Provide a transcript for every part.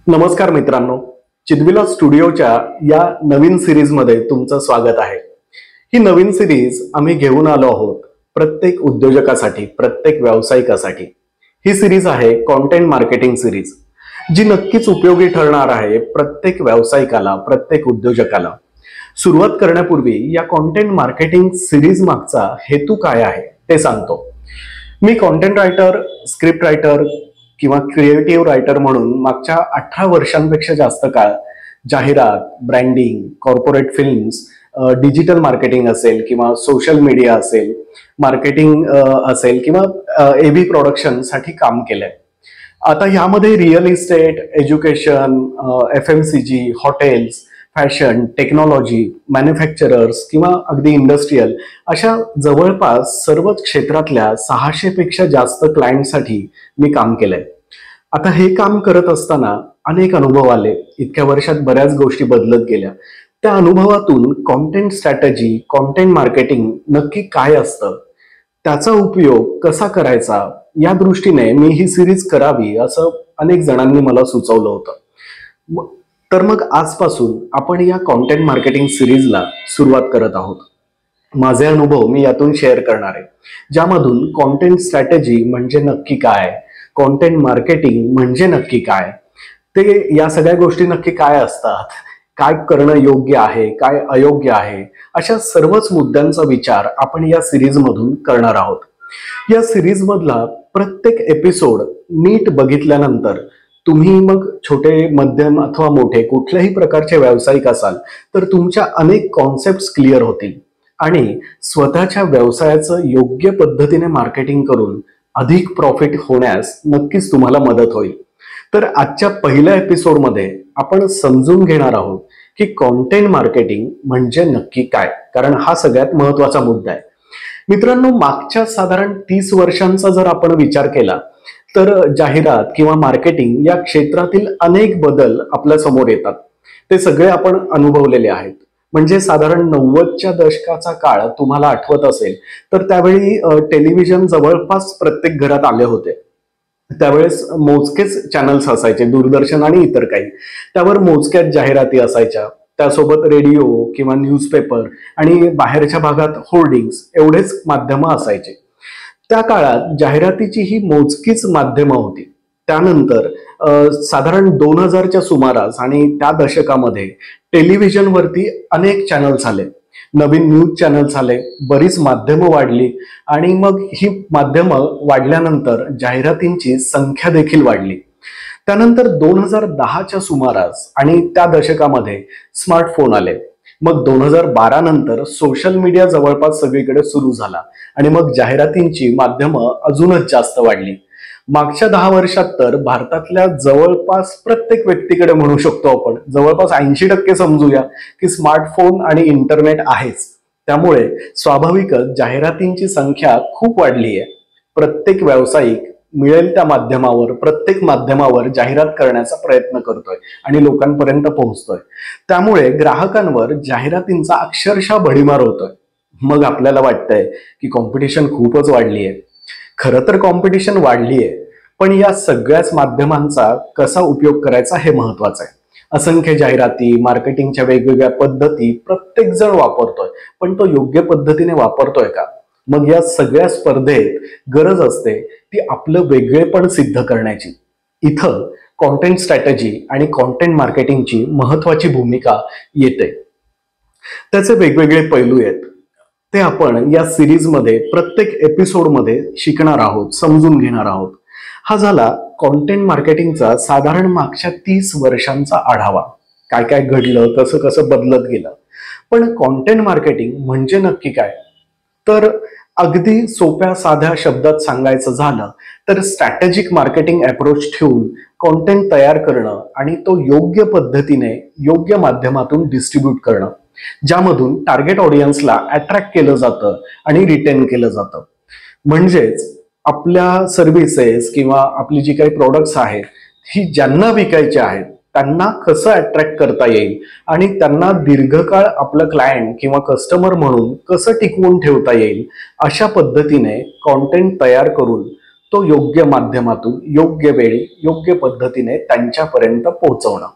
नमस्कार मित्रांनो, चिदविला स्टुडिओच्या या नवीन सिरीजमध्ये तुमचं स्वागत आहे। ही नवीन सिरीज आम्ही घेऊन आलो आहोत प्रत्येक उद्योजकासाठी, प्रत्येक व्यावसायिकासाठी। ही सिरीज आहे कंटेंट मार्केटिंग सिरीज, जी नक्कीच उपयोगी ठरणार आहे प्रत्येक व्यावसायिकाला, प्रत्येक उद्योजकाला। सुरुवात करण्यापूर्वी या कंटेंट मार्केटिंग सिरीज मागचा हेतू काय आहे ते सांगतो। मी कंटेंट रायटर, स्क्रिप्ट रायटर किंवा क्रिएटिव्ह रायटर म्हणून मागच्या 18 वर्षांपेक्षा जास्त काळ जाहिरात, branding, corporate films, digital marketing असेल किंवा सोशल मीडिया असेल, मार्केटिंग असेल किंवा एव्ही प्रोडक्शन साठी काम केलंय। आता यामध्ये real estate, education, FMCG, hotels, fashion, technology, manufacturers किंवा अगदी इंडस्ट्रियल अशा जवळपास सर्वच क्षेत्रातल्या 600 पेक्षा जास्त क्लायंटसाठी मी काम केलंय। आता हे काम करत असताना अनेक अनुभव आले। इतक्या वर्षात बऱ्याच गोष्टी बदलत गेल्या। त्या अनुभवातून कंटेंट स्ट्रॅटेजी, कंटेंट मार्केटिंग नक्की काय असतं, त्याचा उपयोग कसा करायचा, या दृष्टीने मी ही सिरीज करावी असं अनेक जणांनी मला सुचवलं होतं। तर मग आजपासून आपण या कंटेंट मार्केटिंग सिरीजला सुरुवात करत आहोत। माझे अनुभव मी यातून शेअर करणार आहे, ज्यामधून कंटेंट स्ट्रॅटेजी म्हणजे नक्की काय, कंटेंट मार्केटिंग म्हणजे नक्की काय, ते या सगळ्या गोष्टी नक्की काय असतात, काय करणं योग्य आहे, काय अयोग्य आहे, अशा सर्वच मुद्द्यांचा विचार आपण या सिरीज मधून करणार आहोत। या सिरीज मधला प्रत्येक एपिसोड नीट बघितल्यानंतर तुम्ही मग छोटे, मध्यम अथवा मोठे कुठल्याही प्रकारचे व्यावसायिक असाल तर तुमच्या अनेक कॉन्सेप्ट्स क्लिअर होतील आणि स्वतःच्या व्यवसायाचं योग्य पद्धतीने मार्केटिंग करून अधिक प्रॉफिट होण्यास नक्कीच तुम्हाला मदत होईल। तर आजच्या पहिल्या एपिसोडमध्ये आपण समजून घेणार आहोत की कंटेंट मार्केटिंग म्हणजे नक्की काय, कारण हा सगळ्यात महत्त्वाचा मुद्दा आहे। मित्रांनो, मागच्या साधारण 30 वर्षांचा जर आपण विचार केला तर जाहिरात किंवा मार्केटिंग या क्षेत्रातील अनेक बदल आपल्या समोर येतात। ते सगळे आपण अनुभवलेले आहेत। म्हणजे साधारण 90च्या दशकाचा काळ तुम्हाला आठवत असेल तर त्यावेळी टेलिव्हिजन जवळपास प्रत्येक घरात आले होते। त्यावेळेस मोजकेच चॅनल्स असायचे, दूरदर्शन आणि इतर काही, त्यावर मोजक्याच जाहिराती असायच्या। त्यासोबत रेडिओ किंवा न्यूजपेपर आणि बाहेरच्या भागात होर्डिंग्स एवढेच माध्यम असायचे। त्या काळात जाहिरातीची ही मोजकीच माध्यमं होती। त्यानंतर साधारण 2000च्या सुमारास आणि त्या दशकामध्ये टेलिव्हिजनवरती अनेक चॅनल्स आले, नवीन न्यूज चॅनल्स आले, बरीच माध्यमं वाढली आणि मग ही माध्यमं वाढल्यानंतर जाहिरातींची संख्या देखील वाढली। त्यानंतर 2010च्या सुमारास आणि त्या दशकामध्ये स्मार्टफोन आले। मग 2012 नंतर सोशल मीडिया जवळपास सगळीकडे सुरू झाला आणि मग जाहिरातींची माध्यमं अजूनच जास्त वाढली। मागच्या 10 वर्षात तर भारतातल्या जवळपास प्रत्येक व्यक्तीकडे म्हणू शकतो आपण, जवळपास 80% समजूया की स्मार्टफोन आणि इंटरनेट आहेच। त्यामुळे स्वाभाविकच जाहिरातींची संख्या खूप वाढली आहे। प्रत्येक व्यावसायिक मिळेल त्या माध्यमावर, प्रत्येक माध्यमावर जाहिरात करण्याचा प्रयत्न करतोय आणि लोकांपर्यंत पोहोचतोय। त्यामुळे ग्राहकांवर जाहिरातींचा अक्षरशः भडीमार होतोय। मग आपल्याला वाटतंय की कॉम्पिटिशन खूपच वाढली आहे। खरं तर कॉम्पिटिशन वाढली आहे, पण या सगळ्याच माध्यमांचा कसा उपयोग करायचा हे महत्वाचं आहे। असंख्य जाहिराती, मार्केटिंगच्या वेगवेगळ्या पद्धती प्रत्येक जण वापरतोय, पण तो योग्य पद्धतीने वापरतोय का? मग या सगळ्या स्पर्धेत गरज असते ती आपलं वेगळेपण सिद्ध करण्याची। इथं कंटेंट स्ट्रॅटेजी आणि कंटेंट मार्केटिंगची महत्वाची भूमिका येते। त्याचे वेगवेगळे पैलू आहेत, ते आपण या सिरीजमध्ये प्रत्येक एपिसोडमध्ये शिकणार आहोत, समजून घेणार आहोत। हा झाला कंटेंट मार्केटिंगचा साधारण मागच्या 30 वर्षांचा आढावा, काय काय घडलं, कसं कसं बदलत गेलं। पण कंटेंट मार्केटिंग म्हणजे नक्की काय? तर अगदी सोप्या साध्या शब्दात सांगायचं झालं तर स्ट्रॅटेजिक मार्केटिंग अप्रोच ठेवून कंटेंट तयार करणं आणि तो योग्य पद्धतीने योग्य माध्यमातून डिस्ट्रीब्यूट करणं, ज्यामधून टार्गेट ऑडियन्सला अट्रॅक्ट केलं जातं आणि रिटेन केलं जातं। म्हणजेच आपल्या सर्व्हिसेस किंवा आपली जी काही प्रोडक्ट्स आहेत ही ज्यांना विकायची आहेत त्यांना कसं अट्रॅक्ट करता येईल आणि त्यांना दीर्घकाळ आपलं क्लायंट किंवा कस्टमर म्हणून कसं टिकवून ठेवता येईल, अशा पद्धतीने कंटेंट तयार करून तो योग्य माध्यमातून योग्य वेळी योग्य पद्धतीने त्यांच्यापर्यंत पोहोचवणं,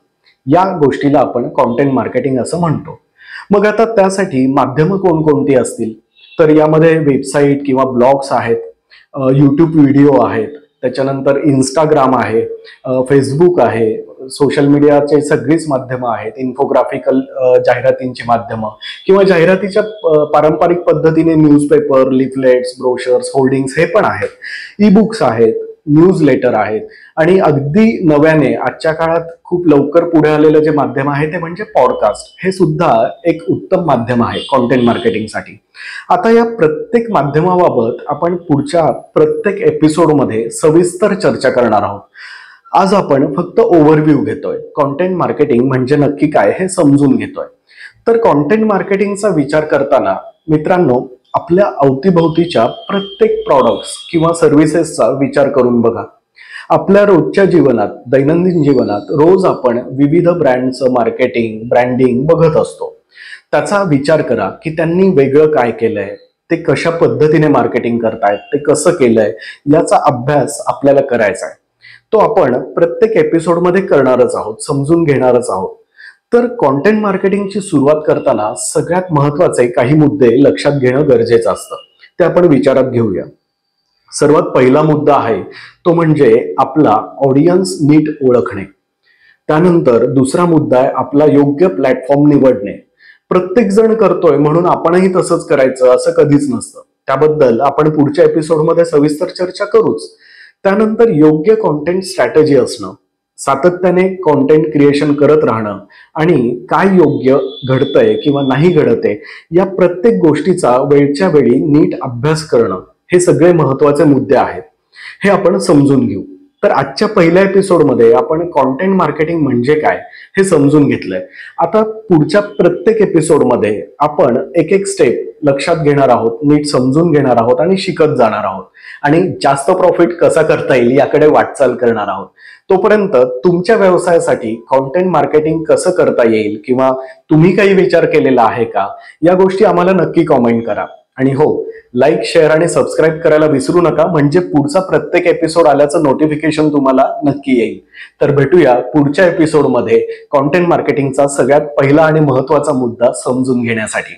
या गोष्टीला आपण कॉन्टेंट मार्केटिंग असं म्हणतो. मग आता त्यासाठी माध्यमं कोणकोणती असतील, तर यामध्ये वेबसाईट किंवा ब्लॉग्स आहेत, यूट्यूब व्हिडिओ आहेत, त्याच्यानंतर इंस्टाग्राम आहे, फेसबुक आहे, सोशल मीडियाचे सगळीच माध्यमं आहेत, इन्फोग्राफिकल जाहिरातींची माध्यमं किंवा जाहिरातीच्या पारंपरिक पद्धतीने न्यूजपेपर, लिफलेट्स, ब्रोशर्स, होर्डिंग्स हे पण आहेत, ई बुक्स आहेत, न्यूज लेटर आहेत आणि अगदी नव्याने आजच्या काळात खूप लवकर पुढे आलेलं जे माध्यम आहे ते म्हणजे पॉडकास्ट. हे सुद्धा एक उत्तम माध्यम आहे कॉन्टेंट मार्केटिंगसाठी. आता या प्रत्येक माध्यमाबाबत आपण पुढच्या प्रत्येक एपिसोडमध्ये सविस्तर चर्चा करणार आहोत. आज आपण फक्त ओव्हरव्ह्यू घेतोय, कॉन्टेंट मार्केटिंग म्हणजे नक्की काय हे समजून घेतोय. तर कॉन्टेंट मार्केटिंगचा विचार करताना मित्रांनो, आपल्या अवतीभोवतीच्या प्रत्येक प्रॉडक्ट्स किंवा सर्व्हिसेसचा विचार करून बघा. आपल्या रोजच्या जीवनात, दैनंदिन जीवनात रोज आपण विविध ब्रँडचं मार्केटिंग, ब्रँडिंग बघत असतो. त्याचा विचार करा की त्यांनी वेगळं काय केलंय, ते कशा पद्धतीने मार्केटिंग करतायत, ते कसं केलंय, याचा अभ्यास आपल्याला करायचा आहे. तो आपण प्रत्येक एपिसोडमध्ये करणारच आहोत, समजून घेणारच आहोत. तर कॉन्टेंट मार्केटिंगची सुरुवात करताना सगळ्यात महत्वाचे काही मुद्दे लक्षात घेणं गरजेचं असतं, ते आपण विचारात घेऊया. सर्वात पहिला मुद्दा आहे तो म्हणजे आपला ऑडियन्स नीट ओळखणे. त्यानंतर दुसरा मुद्दा आहे आपला योग्य प्लॅटफॉर्म निवडणे. प्रत्येक जण करतोय म्हणून आपणही तसंच करायचं असं कधीच नसतं. त्याबद्दल आपण पुढच्या एपिसोडमध्ये सविस्तर चर्चा करूच. त्यानंतर योग्य कॉन्टेंट स्ट्रॅटेजी असणं, सातत्याने कॉन्टेंट क्रिएशन करत राहणं आणि काय योग्य घडतंय किंवा नाही घडतंय या प्रत्येक गोष्टीचा वेळच्या वेळी नीट अभ्यास करणं, हे सगळे महत्वाचे मुद्दे आहेत. हे आपण समजून घेऊ. तर आजच्या पहिल्या एपिसोडमध्ये आपण कॉन्टेंट मार्केटिंग म्हणजे काय हे समजून घेतलंय. आता पुढच्या प्रत्येक एपिसोडमध्ये आपण एक एक स्टेप लक्षात घेणार आहोत, नीट समजून घेणार आहोत आणि शिकत जाणार आहोत आणि जास्त प्रॉफिट कसा करता येईल याकडे वाटचाल करणार आहोत. तोपर्यंत तुमच्या व्यवसायासाठी कॉन्टेंट मार्केटिंग कसं करता येईल किंवा तुम्ही काही विचार केलेला आहे का, या गोष्टी आम्हाला नक्की कॉमेंट करा. आणि हो, लाईक, शेअर आणि सबस्क्राईब करायला विसरू नका, म्हणजे पुढचा प्रत्येक एपिसोड आल्याचं नोटिफिकेशन तुम्हाला नक्की येईल. तर भेटूया पुढच्या एपिसोडमध्ये कॉन्टेंट मार्केटिंगचा सगळ्यात पहिला आणि महत्वाचा मुद्दा समजून घेण्यासाठी.